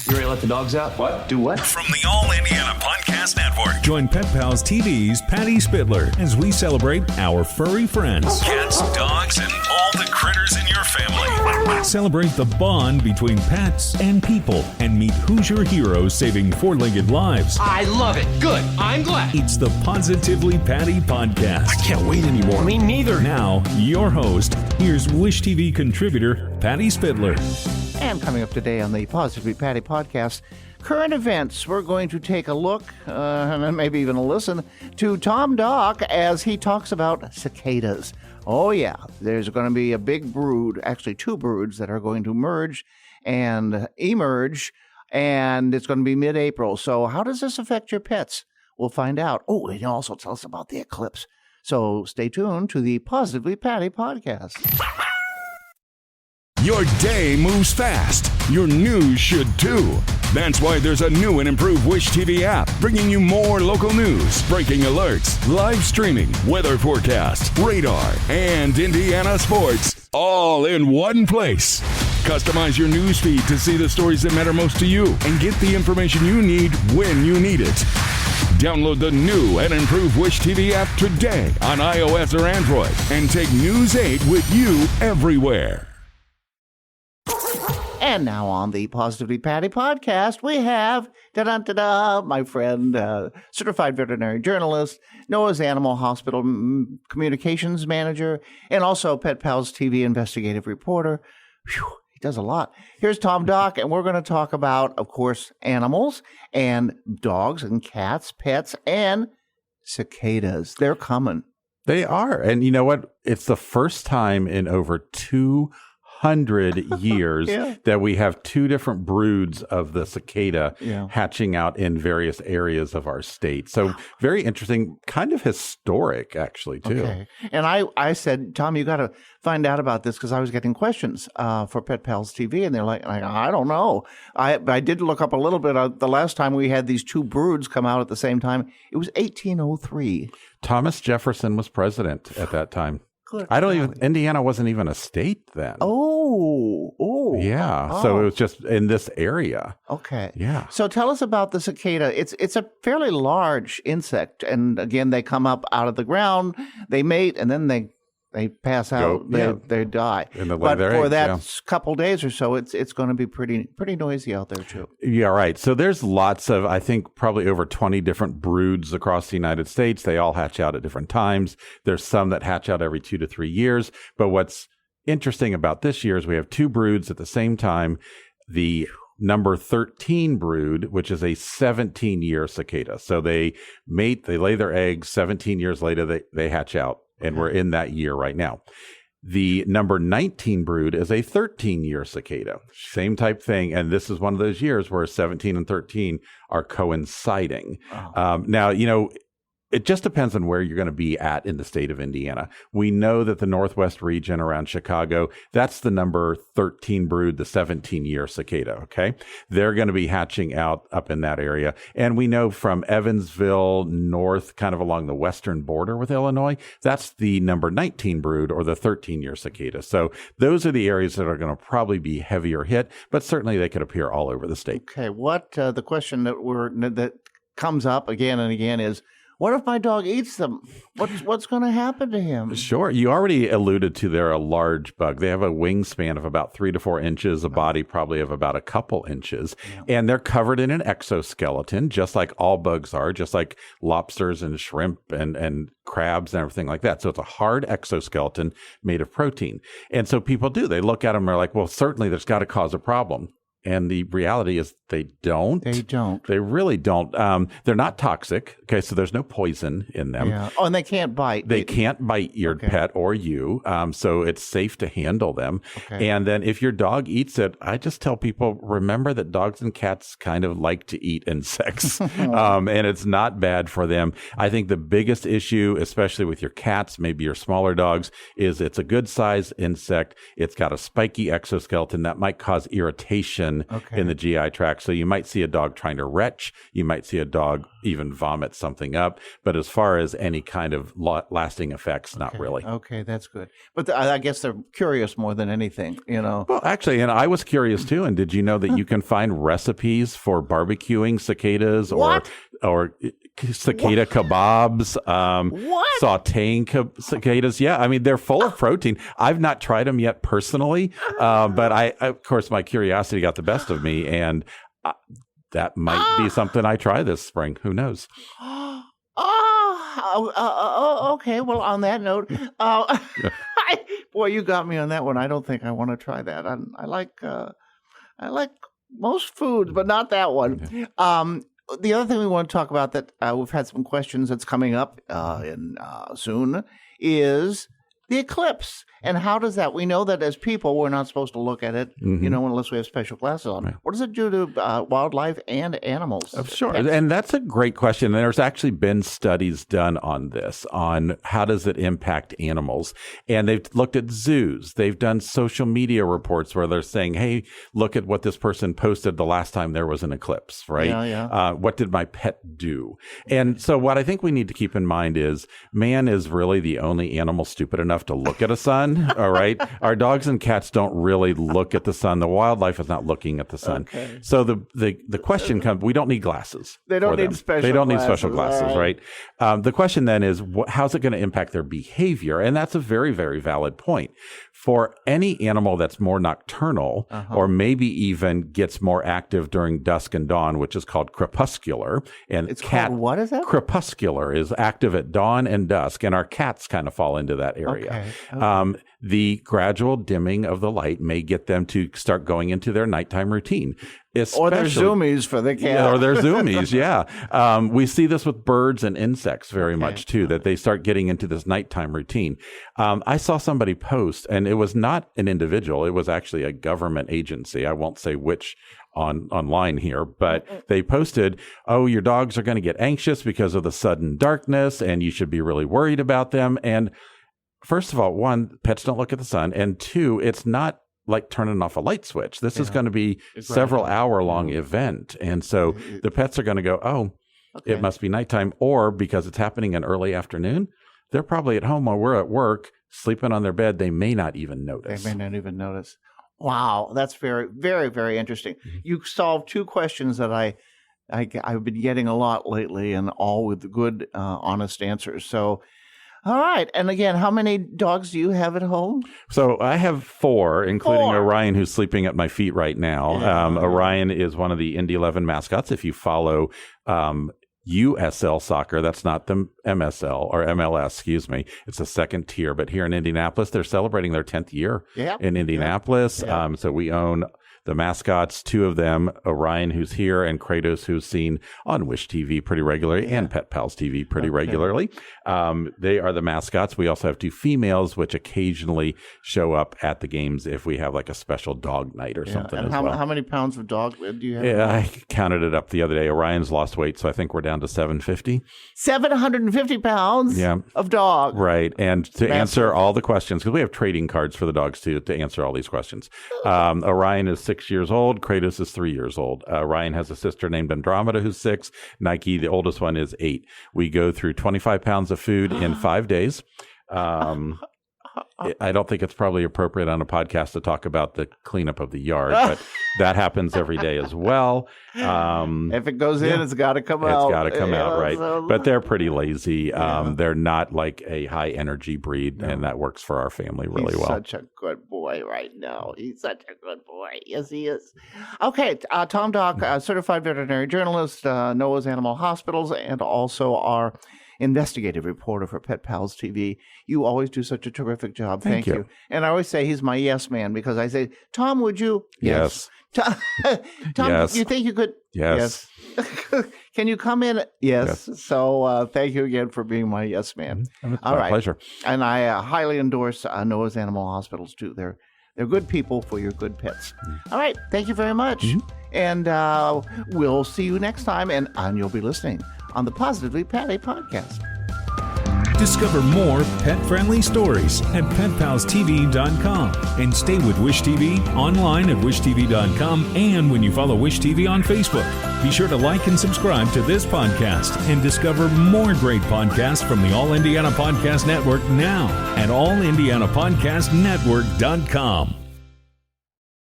You ready to let the dogs out? What? Do what? From the All Indiana Podcast Network. Join Pet Pals TV's Patty Spitler as we celebrate our furry friends. Cats, dogs, and all the critters in your family. Celebrate the bond between pets and people and meet Hoosier heroes saving four-legged lives. I love it. Good. I'm glad. It's the Positively Patty Podcast. I can't wait anymore. Me neither. Now, your host, here's Wish TV contributor Patty Spitler. And coming up today on the Positively Patty Podcast, current events. We're going to take a look, and maybe even a listen, to Tom Dock as he talks about cicadas. Oh, yeah, there's going to be a big brood, actually two broods, that are going to merge and emerge, and it's going to be mid-April. So how does this affect your pets? We'll find out. Oh, and he'll also tell us about the eclipse. So stay tuned to the Positively Patty Podcast. Your day moves fast. Your news should too. That's why there's a new and improved Wish TV app, bringing you more local news, breaking alerts, live streaming, weather forecast, radar, and Indiana sports, all in one place. Customize your news feed to see the stories that matter most to you and get the information you need when you need it. Download the new and improved Wish TV app today on iOS or Android and take News 8 with you everywhere. And now on the Positively Patty Podcast, we have, my friend, certified veterinary journalist, Noah's Animal Hospital communications manager, and also Pet Pals TV investigative reporter. Whew, he does a lot. Here's Tom Dock, and we're going to talk about, of course, animals and dogs and cats, pets, and cicadas. They're coming. They are. And you know what? It's the first time in over 200 years that we have two different broods of the cicada hatching out in various areas of our state. So very interesting, kind of historic, actually, too. Okay. And I said, Tom, you got to find out about this because I was getting questions for Pet Pals TV, and they're like, I don't know. I did look up a little bit. The last time we had these two broods come out at the same time, it was 1803. Thomas Jefferson was president at that time. Good. Indiana wasn't even a state then. Oh. Yeah. Oh. So it was just in this area. Okay. Yeah. So tell us about the cicada. It's a fairly large insect. And again, they come up out of the ground, they mate, and then they pass out. They die. But for that couple days or so, it's going to be pretty noisy out there too. Yeah, right. So there's lots of, I think, probably over 20 different broods across the United States. They all hatch out at different times. There's some that hatch out every 2 to 3 years. But what's interesting about this year is we have two broods at the same time. The number 13 brood, which is a 17-year cicada. So they mate, they lay their eggs. 17 years later, they hatch out. And we're in that year right now. The number 19 brood is a 13-year cicada. Same type thing. And this is one of those years where 17 and 13 are coinciding. Now, it just depends on where you're going to be at in the state of Indiana. We know that the Northwest region around Chicago, that's the number 13 brood, the 17-year cicada, okay? They're going to be hatching out up in that area. And we know from Evansville north, kind of along the western border with Illinois, that's the number 19 brood or the 13-year cicada. So those are the areas that are going to probably be heavier hit, but certainly they could appear all over the state. Okay, the question that comes up again and again is, what if my dog eats them? What's going to happen to him? Sure. You already alluded to they're a large bug. They have a wingspan of about 3 to 4 inches, a body probably of about a couple inches, and they're covered in an exoskeleton, just like all bugs are, just like lobsters and shrimp and crabs and everything like that. So it's a hard exoskeleton made of protein. And so people they look at them and are like, well, certainly there's got to cause a problem. And the reality is they don't. They don't. They really don't. They're not toxic. Okay, so there's no poison in them. Yeah. Oh, and they can't bite. They can't bite your pet or you. So it's safe to handle them. Okay. And then if your dog eats it, I just tell people, remember that dogs and cats kind of like to eat insects. And it's not bad for them. I think the biggest issue, especially with your cats, maybe your smaller dogs, is it's a good size insect. It's got a spiky exoskeleton that might cause irritation toxin in the GI tract. So you might see a dog trying to retch. You might see a dog even vomit something up. But as far as any kind of lasting effects, not really. Okay, that's good. But I guess they're curious more than anything, Well, actually, and I was curious too. And did you know that you can find recipes for barbecuing cicadas or cicada kebabs, sauteing cicadas? Yeah, I mean, they're full of protein. I've not tried them yet personally, but of course, my curiosity got the best of me, and that might be something I try this spring. Who knows? Okay. Well, on that note, boy, you got me on that one. I don't think I want to try that. I like most foods, but not that one. The other thing we want to talk about that we've had some questions that's coming up soon is the eclipse. And how does that? We know that as people, we're not supposed to look at it, unless we have special glasses on. Right. What does it do to wildlife and animals? Sure. And that's a great question. There's actually been studies done on this, on how does it impact animals. And they've looked at zoos. They've done social media reports where they're saying, hey, look at what this person posted the last time there was an eclipse, right? Yeah. What did my pet do? And so what I think we need to keep in mind is man is really the only animal stupid enough to look at a sun. All right. Our dogs and cats don't really look at the sun. The wildlife is not looking at the sun. Okay. So the question comes, we don't need glasses. They don't need special glasses, right? The question then is, how's it going to impact their behavior? And that's a very, very valid point. For any animal that's more nocturnal or maybe even gets more active during dusk and dawn, which is called crepuscular. And it's called, what is that? Crepuscular is active at dawn and dusk. And our cats kind of fall into that area. Okay. The gradual dimming of the light may get them to start going into their nighttime routine. Or their zoomies for the cat. Yeah, or their zoomies, yeah. We see this with birds and insects very much, too, that they start getting into this nighttime routine. I saw somebody post, and it was not an individual. It was actually a government agency. I won't say which online here, but they posted, your dogs are going to get anxious because of the sudden darkness, and you should be really worried about them. And first of all, one, pets don't look at the sun. And two, it's not like turning off a light switch. This is going to be several hour-long event. And so the pets are going to go, it must be nighttime. Or because it's happening in early afternoon, they're probably at home while we're at work, sleeping on their bed. They may not even notice. Wow. That's very, very, very interesting. You solved two questions that I've been getting a lot lately, and all with good, honest answers. So, all right. And again, how many dogs do you have at home? So I have 4, including Orion, who's sleeping at my feet right now. Orion is one of the Indy 11 mascots. If you follow USL soccer, that's not the MSL or MLS, excuse me. It's a second tier. But here in Indianapolis, they're celebrating their 10th year in Indianapolis. So we own the mascots, 2 of them, Orion, who's here, and Kratos, who's seen on Wish TV pretty regularly and Pet Pals TV pretty regularly. They are the mascots. We also have 2 females, which occasionally show up at the games if we have like a special dog night or something and as well. How many pounds of dog do you have? Yeah, I counted it up the other day. Orion's lost weight, so I think we're down to 750. 750 pounds of dog. Right. And to answer all the questions, because we have trading cards for the dogs to answer all these questions. Orion is 6 years old. Kratos is 3 years old. Ryan has a sister named Andromeda who's 6. Nike, the oldest one, is 8. We go through 25 pounds of food in 5 days. I don't think it's probably appropriate on a podcast to talk about the cleanup of the yard, but that happens every day as well. If it goes in, it's got to come out. It's got to come out, right. But they're pretty lazy. They're not like a high energy breed, and that works for our family really well. He's such a good boy right now. He's such a good boy. Yes, he is. Okay, Tom Dock, certified veterinary journalist, Noah's Animal Hospitals, and also our investigative reporter for Pet Pals TV. You always do such a terrific job. Thank you. And I always say he's my yes man, because I say, Tom, would you? Yes. Tom, yes. You think you could? Yes. Can you come in? Yes. So thank you again for being my yes man. All right. Pleasure. And I highly endorse Noah's Animal Hospitals too. They're good people for your good pets. All right. Thank you very much. And we'll see you next time. And you'll be listening on the Positively Patty podcast. Discover more pet-friendly stories at petpalstv.com and stay with Wish TV online at wishtv.com and when you follow Wish TV on Facebook. Be sure to like and subscribe to this podcast and discover more great podcasts from the All Indiana Podcast Network now at allindianapodcastnetwork.com.